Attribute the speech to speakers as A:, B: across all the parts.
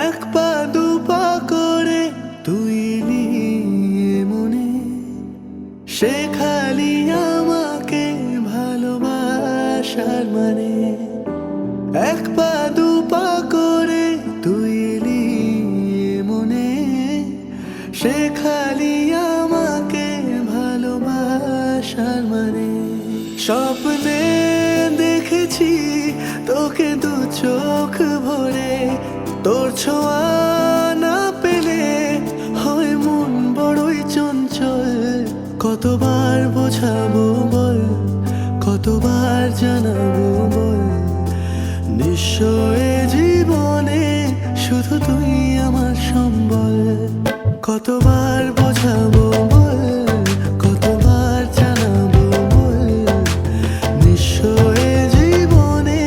A: এক পা দু পা করে তুই নিয়ে মনে শেখালি আমাকে ভালোবাসার মানে। এক পা দু পা করে তুই নিয়ে মনে শেখালি আমাকে ভালোবাসার মানে। স্বপ্নে দেখেছি তোকে দু চোখ ভরে, তোর ছোঁয়া না পেলে হয় মন বড়ই চঞ্চল। কতবার বোঝাবো বল, কতবার জানাবো বল, নিশ্চয় জীবনে শুধু তুই আমার সম্বল। কতবার বোঝাবো বল, কতবার জানাবো বল, নিশ্চয় জীবনে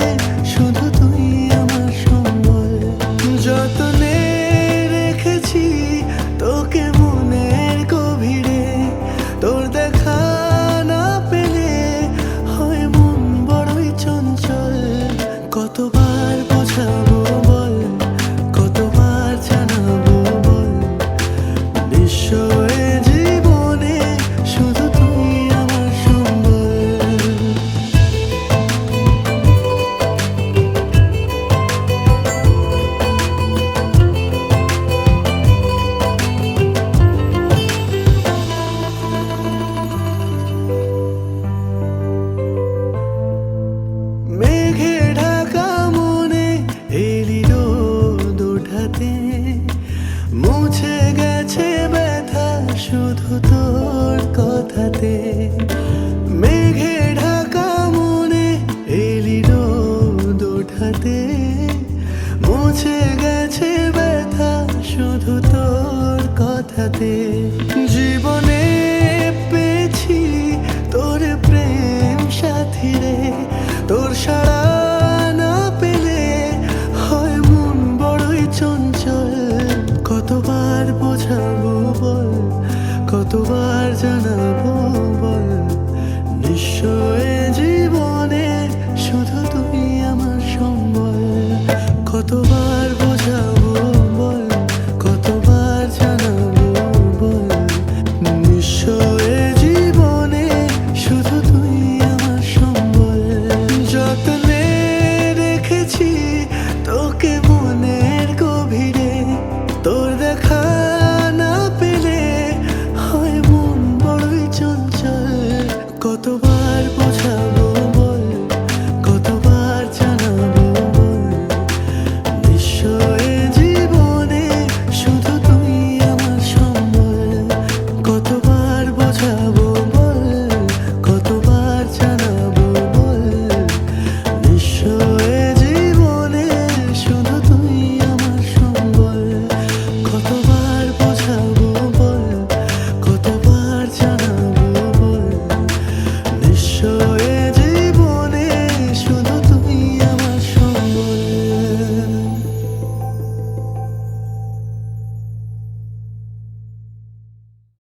A: শুধু তুই আমার সম্বল। যতনে রেখেছি তোকে মনের গভীরে, তোর দেখা না পেলে হয় মন বড়ই চঞ্চল। কতবার বোঝাবো বল, কতবার জানাবো বল, নিশ্চয় জীবনে শুধু তুই আমার সম্বল। মেঘে ঢাকা মনে এলি রোদ ওঠাতে, মুছে গেছে ব্যথা শুধু তোর কথাতে। মেঘে ঢাকা মনে এলি রোদ ওঠাতে, মুছে গেছে ব্যথা শুধু তোর কথাতে।